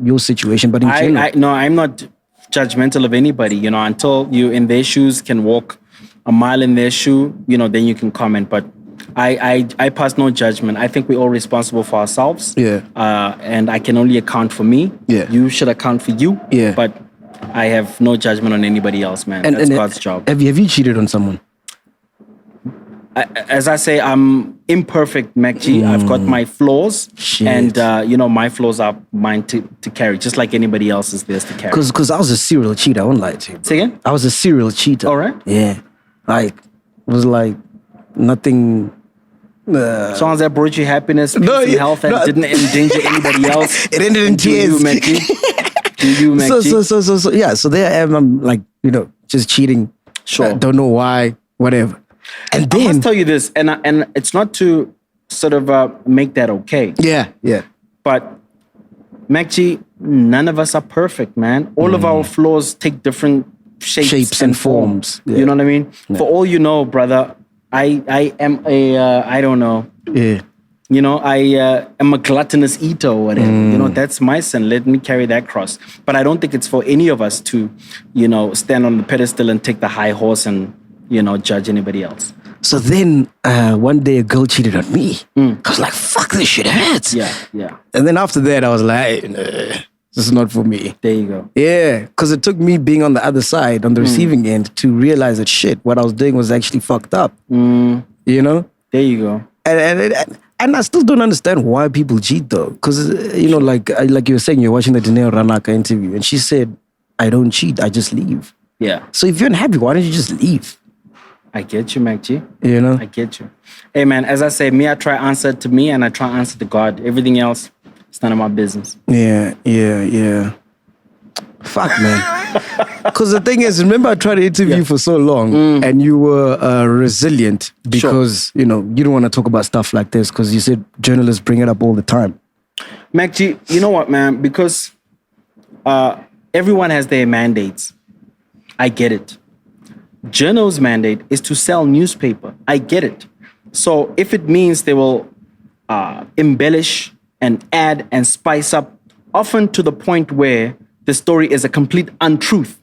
your situation, but in general. No, I'm not judgmental of anybody, until you in their shoes can walk a mile in their shoe, then you can comment. But I pass no judgment. I think we're all responsible for ourselves. Yeah. And I can only account for me. Yeah. You should account for you. Yeah. But I have no judgment on anybody else, man. That's God's job. Have you cheated on someone? As I say, I'm imperfect, MacG. I've got my flaws. Shit. And, my flaws are mine to carry, just like anybody else's theirs to carry. Because I was a serial cheater. I won't lie to you. Say again? I was a serial cheater. All right. Yeah. Like, it was like nothing. Songs that brought you happiness, peace, and health, and didn't endanger anybody else. It ended in tears. Do you, MacG? So yeah. So there I am. I'm like, just cheating. Sure. Don't know why. Whatever. And then I must tell you this, and it's not to sort of make that okay. Yeah. But MacG, none of us are perfect, man. All of our flaws take different shapes and forms. Yeah. You know what I mean? Yeah. For all you know, brother, I am a I don't know. Yeah. I am a gluttonous eater or whatever. That's my sin. Let me carry that cross. But I don't think it's for any of us to, stand on the pedestal and take the high horse and, judge anybody else. So then one day a girl cheated on me. I was like, fuck, this shit hurts. Yeah. And then after that, I was like, this is not for me. There you go. Yeah, because it took me being on the other side, on the receiving end, to realize that shit, what I was doing was actually fucked up. There you go. And I still don't understand why people cheat though. Because, like you were saying, you're watching the Dineo Ranaka interview and she said, I don't cheat, I just leave. Yeah. So if you're unhappy, why don't you just leave? I get you, MacG. I get you. Hey, man, as I say, me, I try answer to me and I try answer to God. Everything else, it's none of my business. Yeah. Fuck, man. Because the thing is, remember I tried to interview you for so long and you were resilient because, you don't want to talk about stuff like this because you said journalists bring it up all the time. MacG, you know what, man? Because everyone has their mandates. I get it. Journal's mandate is to sell newspaper. I get it. So if it means they will embellish and add and spice up, often to the point where the story is a complete untruth,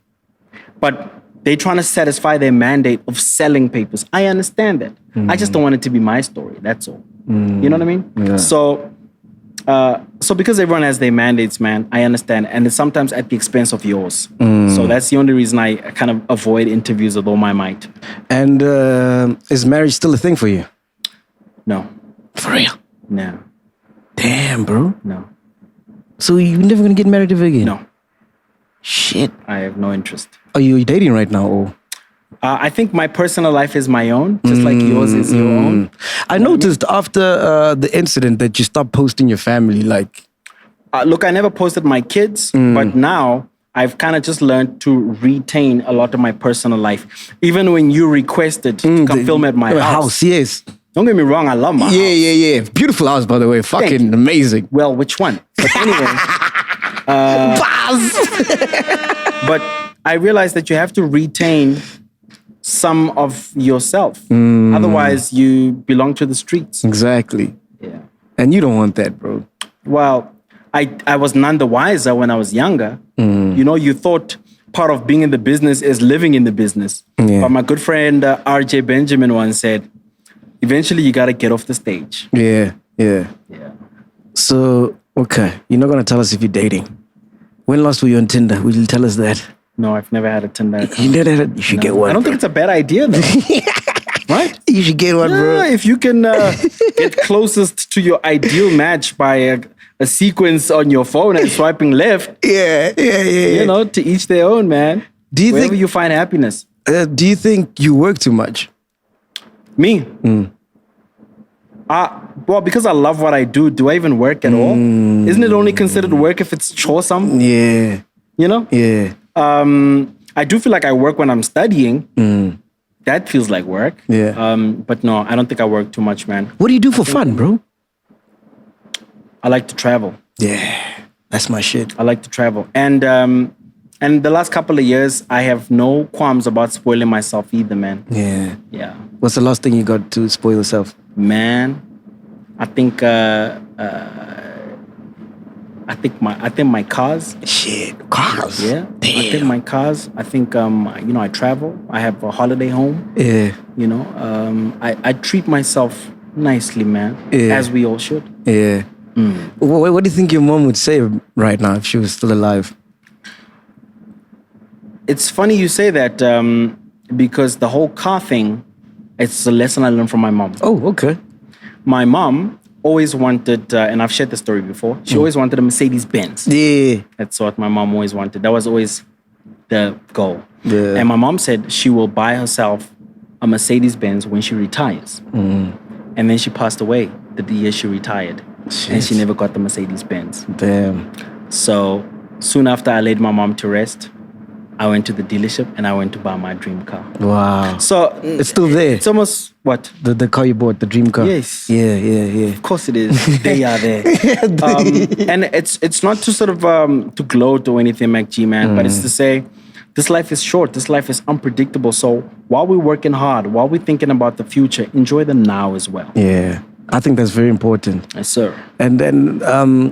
but they're trying to satisfy their mandate of selling papers. I understand that. I just don't want it to be my story. That's all. You know what I mean? Yeah. So because everyone has their mandates, man, I understand. And it's sometimes at the expense of yours. So that's the only reason I kind of avoid interviews with all my might. And is marriage still a thing for you? No. For real? No. Damn, bro. No. So you're never going to get married ever again? No. Shit. I have no interest. Are you dating right now? Or? I think my personal life is my own, just like yours is your own. I noticed after the incident that you stopped posting your family. Like, look, I never posted my kids, but now I've kind of just learned to retain a lot of my personal life. Even when you requested to come film at my house. Yes. Don't get me wrong, I love my house. Yeah. Beautiful house, by the way. Fucking amazing. Well, which one? But anyway. But I realized that you have to retain some of yourself. Otherwise, you belong to the streets. Exactly. Yeah. And you don't want that, bro. Well, I was none the wiser when I was younger. You thought part of being in the business is living in the business. Yeah. But my good friend RJ Benjamin once said, eventually you got to get off the stage. Yeah. So, okay, you're not going to tell us if you're dating. When last were you on Tinder? Will you tell us that? No, I've never had a Tinder. You never had it? You should get one. I don't think it's a bad idea, though. Right? You should get one, bro. If you can get closest to your ideal match by a sequence on your phone and swiping left. Yeah. To each their own, man. Wherever you find happiness. Do you think you work too much? Me? Well, because I love what I do I even work at all? Isn't it only considered work if it's choresome? Yeah. Yeah. I do feel like I work when I'm studying. That feels like work. Yeah. But no, I don't think I work too much, man. What do you do for fun, bro? I like to travel. Yeah, that's my shit. I like to travel. And the last couple of years, I have no qualms about spoiling myself either, man. Yeah. What's the last thing you got to spoil yourself? Man, I think my cars. Shit, cars. Yeah. Damn. I think my cars. I think I travel. I have a holiday home. Yeah. I treat myself nicely, man. Yeah. As we all should. Yeah. What do you think your mom would say right now if she was still alive? It's funny you say that because the whole car thing, it's a lesson I learned from my mom. Oh, okay. My mom always wanted, and I've shared the story before, she always wanted a Mercedes-Benz. Yeah. That's what my mom always wanted. That was always the goal. Yeah. And my mom said she will buy herself a Mercedes-Benz when she retires. And then she passed away the year she retired. And she never got the Mercedes-Benz. Damn. So soon after I laid my mom to rest, I went to the dealership and I went to buy my dream car. Wow. So It's still there. it's almost what? The car you bought, the dream car. Yes. Yeah. Of course it is. They are there. And it's not to sort of to gloat or anything, MacG, man, but it's to say this life is short. This life is unpredictable. So while we're working hard, while we're thinking about the future, enjoy the now as well. Yeah. I think that's very important. Yes, sir. And then,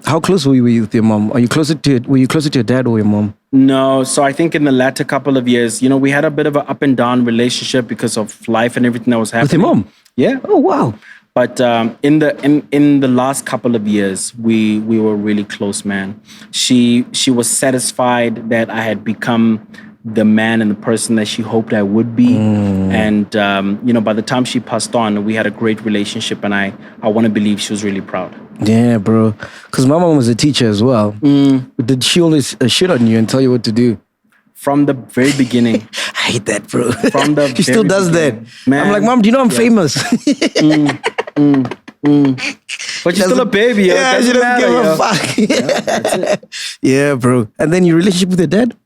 how close were you with your mom? Were you closer to your dad or your mom? No, so I think in the latter couple of years, we had a bit of an up and down relationship because of life and everything that was happening. With your mom? Yeah. Oh, wow. But in the last couple of years, we were really close, man. She was satisfied that I had become the man and the person that she hoped I would be. And, by the time she passed on, we had a great relationship, and I want to believe she was really proud. Yeah, bro. Because my mom was a teacher as well. Did she always shit on you and tell you what to do? From the very beginning. I hate that, bro. From the She still does beginning. that. Man, I'm like, Mom, do you know I'm famous? But she's still a baby, yo. Yeah, It she doesn't doesn't matter, give yo. a fuck. Yeah, bro. And then your relationship with your dad?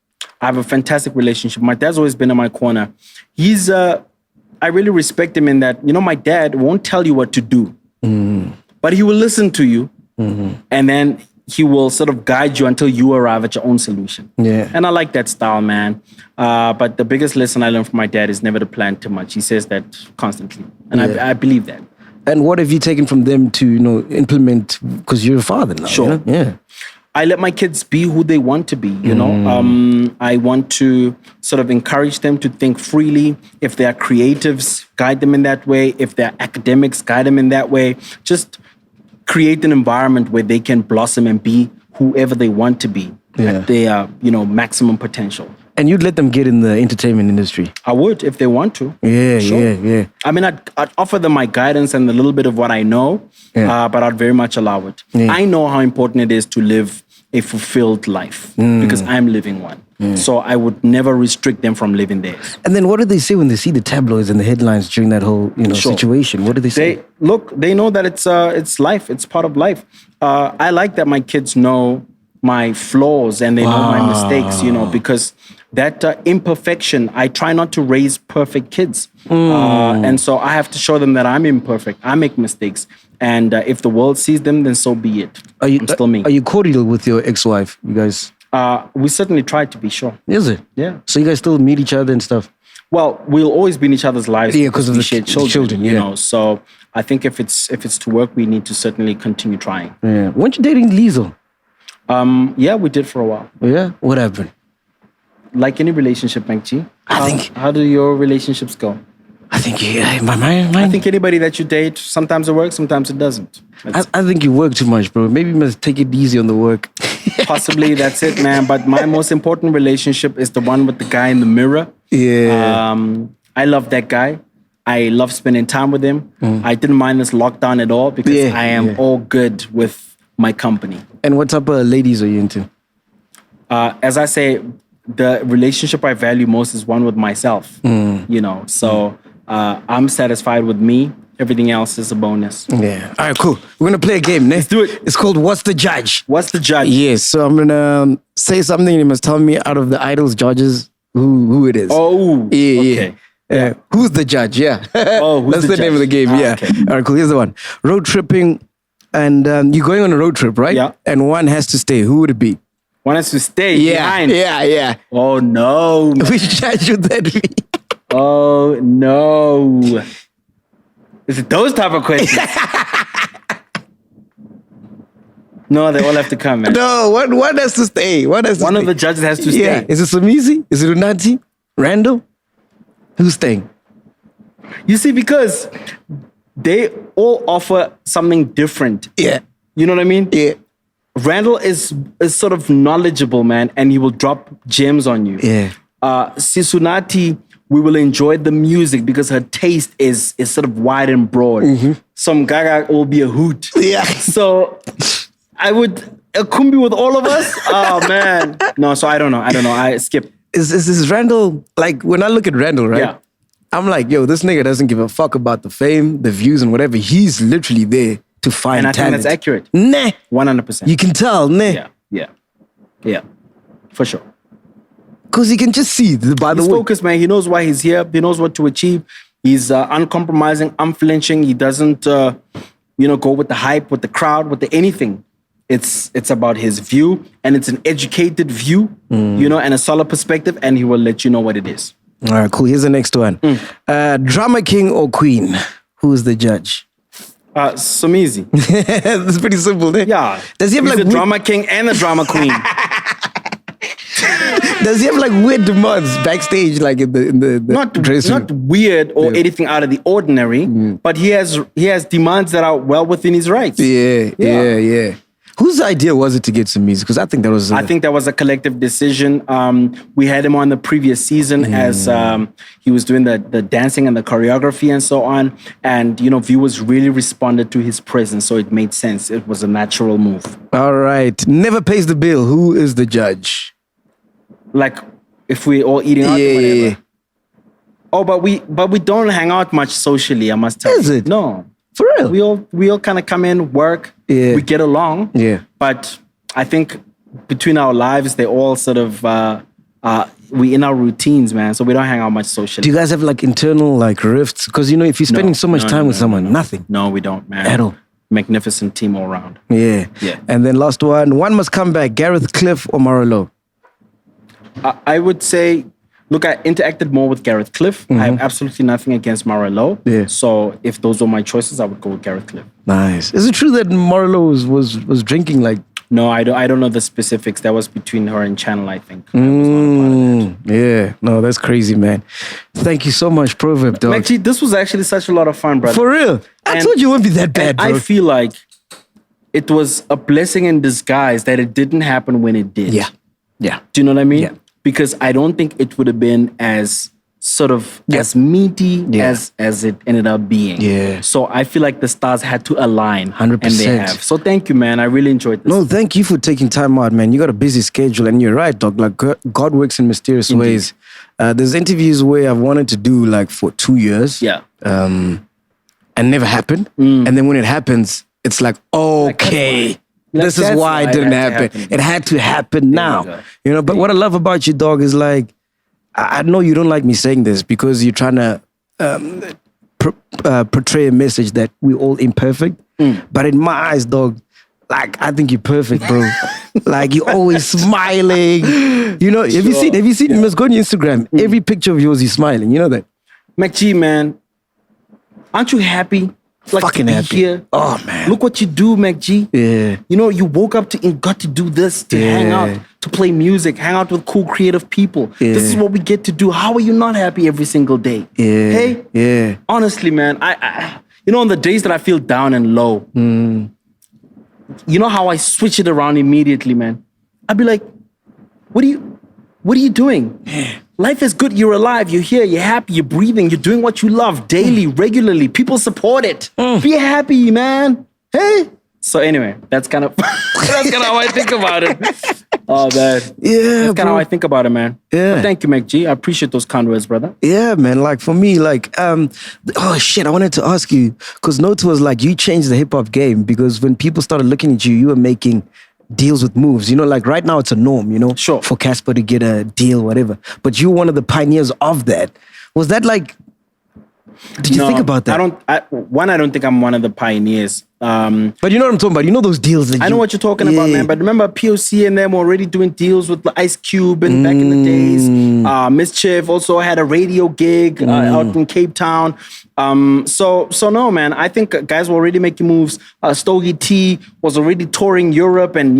I have a fantastic relationship. My dad's always been in my corner. He's, I really respect him in that, my dad won't tell you what to do, but he will listen to you, and then he will sort of guide you until you arrive at your own solution. Yeah. And I like that style, man. But the biggest lesson I learned from my dad is never to plan too much. He says that constantly, and I believe that. And what have you taken from them to, implement, because you're a father now? Sure. Yeah. I let my kids be who they want to be, I want to sort of encourage them to think freely. If they are creatives, guide them in that way. If they're academics, guide them in that way. Just create an environment where they can blossom and be whoever they want to be at their, maximum potential. And you'd let them get in the entertainment industry? I would if they want to. Yeah, Sure. yeah. I mean, I'd offer them my guidance and a little bit of what I know, but I'd very much allow it. Yeah. I know how important it is to live a fulfilled life because I'm living one. So I would never restrict them from living theirs. And then what do they say when they see the tabloids and the headlines during that whole, situation? What do they say? They know that it's life. It's part of life. I like that my kids know my flaws and they know my mistakes, because that imperfection, I try not to raise perfect kids. And so I have to show them that I'm imperfect. I make mistakes. And if the world sees them, then so be it. I'm still me. Are you cordial with your ex-wife, you guys? We certainly try to be, sure. Is it? Yeah. So you guys still meet each other and stuff? Well, we'll always be in each other's lives. Yeah, because of we the share children, you know. So I think if it's to work, we need to certainly continue trying. Yeah. Weren't you dating Liesl? Yeah, we did for a while. Yeah? What happened? Like any relationship, MacG. think- How do your relationships go? I think, mine. I think anybody that you date, sometimes it works, sometimes it doesn't. I think you work too much, bro. Maybe you must take it easy on the work. Possibly that's it, man. But my most important relationship is the one with the guy in the mirror. Yeah. I love that guy. I love spending time with him. I didn't mind this lockdown at all because I am all good with my company. And what type of ladies are you into? As I say, the relationship I value most is one with myself. So I'm satisfied with me. Everything else is a bonus. Yeah. All right, cool. We're going to play a game, Let's do it. It's called What's the Judge? What's the judge? Yes. So I'm going to say something and you must tell me out of the Idol's judges who it is. Oh, yeah. okay. Who's the judge? Yeah. Oh, who's That's the the name judge? of the game. Yeah. Okay. All right, cool. Here's the one. Road tripping and you're going on a road trip, right? Yeah. And one has to stay. Who would it be? Want us to stay behind? Yeah. Oh, no. Which judge would that be? Oh, no. Is it those type of questions? No, they all have to come, man. No, one has to stay. One has to One stay. of the judges has to Yeah. stay. Is it Somizi? Is it Unati? Randall? Who's staying? You see, because they all offer something different. Yeah. You know what I mean? Yeah. Randall is sort of knowledgeable, man, and he will drop gems on you. Yeah. Sisunati, we will enjoy the music because her taste is sort of wide and broad. Some Gaga will be a hoot. Yeah. So I would Kumbi with all of us. Oh man. No, so I don't know. I skip. Is Randall, like when I look at Randall, right? Yeah. I'm like, yo, this nigga doesn't give a fuck about the fame, the views, and whatever. He's literally there to find And I talent. think that's accurate. Nah. 100%. You can tell, nah. Yeah. For sure. Because he can just see, by the He's way. focused, man. He knows why he's here. He knows what to achieve. He's uncompromising, unflinching. He doesn't, go with the hype, with the crowd, with the anything. It's about his view, and it's an educated view, and a solid perspective, and he will let you know what it is. All right, cool. Here's the next one. Drama king or queen? Who's the judge? Somizi. It's pretty simple, eh? Yeah. Does he have He's like the drama king and the drama queen. Does he have like weird demands backstage, like in the dressing room? Not weird or anything out of the ordinary, but he has demands that are well within his rights. Yeah. Whose idea was it to get some music? Because I think that was... I think that was a collective decision. We had him on the previous season as he was doing the dancing and the choreography and so on. And, viewers really responded to his presence. So it made sense. It was a natural move. All right. Never pays the bill. Who is the judge? Like if we all eating out or whatever. Yeah. Oh, but we don't hang out much socially, I must tell you. Is it? No. For real? We all kind of come in, work, we get along. Yeah. But I think between our lives, they all sort of we in our routines, man. So we don't hang out much socially. Do you guys have like internal like rifts? Because if you're spending so much time with someone, nothing. No, we don't, man. At all. Magnificent team all around. Yeah. And then last one must come back. Gareth Cliff or Marolo? I would say, look, I interacted more with Gareth Cliff. I have absolutely nothing against Marolo. Yeah. So if those were my choices, I would go with Gareth Cliff. Nice. Is it true that Marolo was drinking like... No, I don't know the specifics. That was between her and Channel, I think. Yeah. No, that's crazy, man. Thank you so much, Proverb, dog. MacG, this was actually such a lot of fun, brother. For real. I told you it wouldn't be that bad, bro. I feel like it was a blessing in disguise that it didn't happen when it did. Yeah. Do you know what I mean? Yeah. Because I don't think it would have been as sort of as meaty as it ended up being. Yeah. So I feel like the stars had to align. 100%. And they have. So thank you, man. I really enjoyed this. No, thank you for taking time out, man. You got a busy schedule, and you're right, dog. Like God works in mysterious ways. There's interviews where I've wanted to do like for 2 years. Yeah. And never happened. And then when it happens, it's like, okay. This is why it didn't happen. It had to happen now. But what I love about you, dog, is like, I know you don't like me saying this because you're trying to portray a message that we're all imperfect. But in my eyes, dog, like, I think you're perfect, bro. Like, you're always smiling. Have you seen, you must go on your Instagram. Every picture of yours, you're smiling. You know that? MacG, man, aren't you happy? Like fucking happy. Here. Oh, man. Look what you do, MacG. Yeah. You woke up and got to do this, to hang out, to play music, hang out with cool, creative people. Yeah. This is what we get to do. How are you not happy every single day? Yeah. Hey? Yeah. Honestly, man, I on the days that I feel down and low, you know how I switch it around immediately, man? I'd be like, what are you doing? Yeah. Life is good. You're alive. You're here. You're happy. You're breathing. You're doing what you love daily, regularly. People support it. Be happy, man. Hey. So anyway, that's kind of how I think about it. Oh man. Yeah. That's kind of how I think about it, man. Yeah. But thank you, MacG. I appreciate those kind words, brother. Yeah, man. Like for me, like, oh shit, I wanted to ask you, because Note was like, you changed the hip hop game because when people started looking at you, you were making deals with moves. Like right now it's a norm, Sure. for Casper to get a deal, whatever. But you're one of the pioneers of that. Was that like, did you think about that? I don't think I'm one of the pioneers. But you know what I'm talking about? Those deals that I know what you're talking about, man. But remember POC and them already doing deals with Ice Cube and back in the days. Mischief also had a radio gig out in Cape Town. So no, man. I think guys were already making moves. Stogie T was already touring Europe and,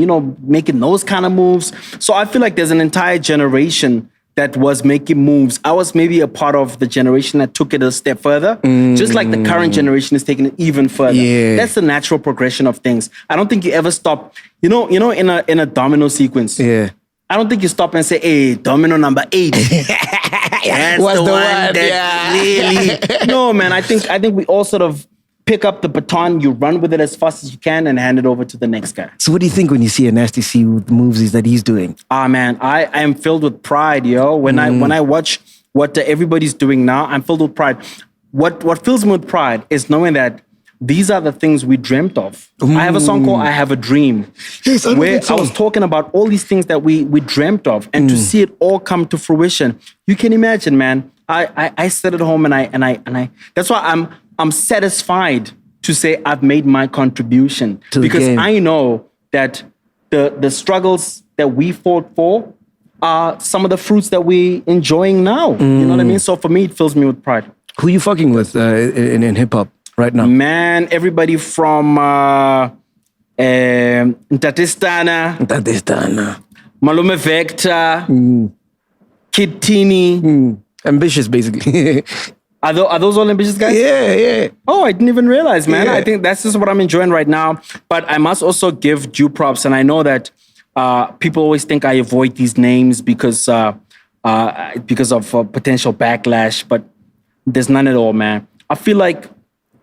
making those kind of moves. So I feel like there's an entire generation that was making moves. I was maybe a part of the generation that took it a step further, just like the current generation is taking it even further. Yeah. That's the natural progression of things. I don't think you ever stop. In a domino sequence. Yeah. I don't think you stop and say, "Hey, domino number 8." That's What's the the one one? that really. No, man. I think we all sort of pick up the baton, you run with it as fast as you can, and hand it over to the next guy. So what do you think when you see a Nasty C with the moves that he's doing? Ah, man, I am filled with pride, yo. When I watch what everybody's doing now, I'm filled with pride. What fills me with pride is knowing that these are the things we dreamt of. I have a song called I Have a Dream, Yes, where I was talking about all these things that we dreamt of, and to see it all come to fruition. You can imagine, man. I sit at home and I that's why I'm satisfied to say I've made my contribution, because I know that the struggles that we fought for are some of the fruits that we enjoying now. You know what I mean? So for me, it fills me with pride. Who are you fucking with in hip hop right now? Man, everybody from Ntatistana, Malume Vector, Kid Tini. Ambitious, basically. Are those all ambitious guys? Yeah. Oh, I didn't even realize, man. Yeah. I think that's just what I'm enjoying right now. But I must also give due props, and I know that people always think I avoid these names because of potential backlash, but there's none at all, man. I feel like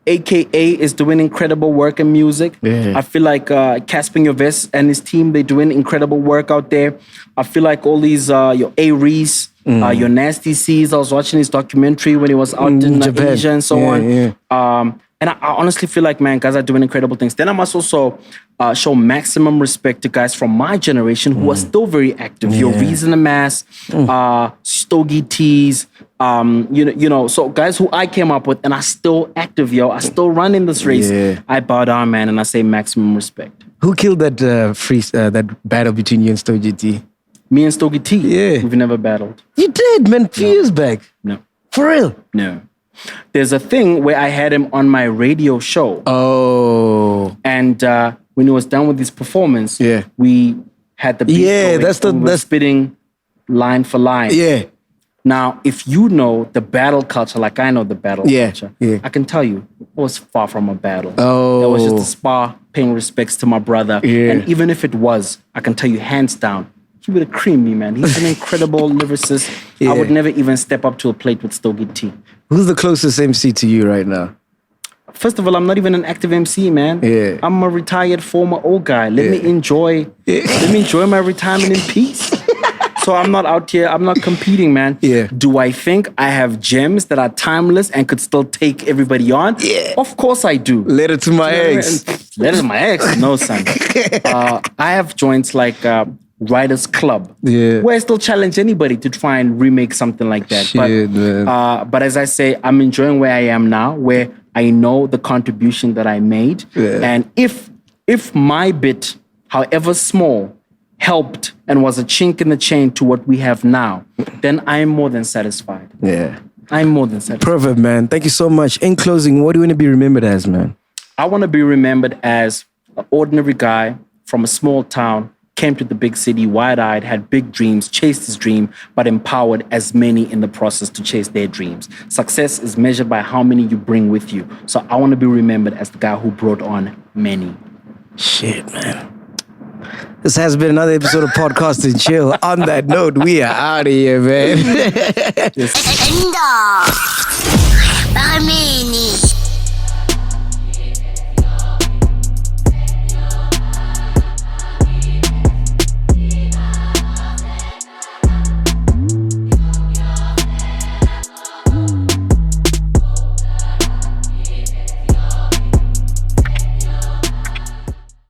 AKA is doing incredible work in music. Yeah. I feel like Caspin Yoves and his team, they're doing incredible work out there. I feel like all these, your A-Reese, your Nasty C's, I was watching his documentary when he was out in Japan. Asia and so on. Yeah. And I honestly feel like, man, guys are doing incredible things. Then I must also show maximum respect to guys from my generation who are still very active. Your Reason to Mass, Stogie Tees, you know, so guys who I came up with and are still active, yo. I still run in this race. Yeah. I bow down, man, and I say maximum respect. Who killed that that battle between you and Stogie T? Me and Stogie T, Yeah. we've never battled. You did, man, a few years back. No. For real? No. There's a thing where I had him on my radio show. Oh. And when he was done with his performance, Yeah. we had the beat Yeah, going, and we were spitting line for line. Yeah. Now, if you know the battle culture, like I know the battle culture, yeah. I can tell you it was far from a battle. Oh. It was just a spar, paying respects to my brother. Yeah. And even if it was, I can tell you hands down, he would have creamed me, man. He's an incredible lyricist. Yeah. I would never even step up to a plate with Stogie T. Who's the closest MC to you right now? First of all, I'm not even an active MC, man. Yeah. I'm a retired former old guy. Let me enjoy my retirement in peace. So I'm not out here, I'm not competing, man. Yeah. Do I think I have gems that are timeless and could still take everybody on? Yeah. Of course I do. Letter to my ex. Letter to my ex? No, son. I have joints like Writers Club, where I still challenge anybody to try and remake something like that. Shit, man. But as I say, I'm enjoying where I am now, where I know the contribution that I made. Yeah. And if my bit, however small, helped and was a chink in the chain to what we have now, then I'm more than satisfied. Yeah. I'm more than satisfied. Proverb, man. Thank you so much. In closing, what do you want to be remembered as, man? I want to be remembered as an ordinary guy from a small town, came to the big city wide-eyed, had big dreams, chased his dream, but empowered as many in the process to chase their dreams. Success is measured by how many you bring with you. So I want to be remembered as the guy who brought on many. Shit, man. This has been another episode of Podcast and Chill. On that note, we are out of here, man. Enda. Para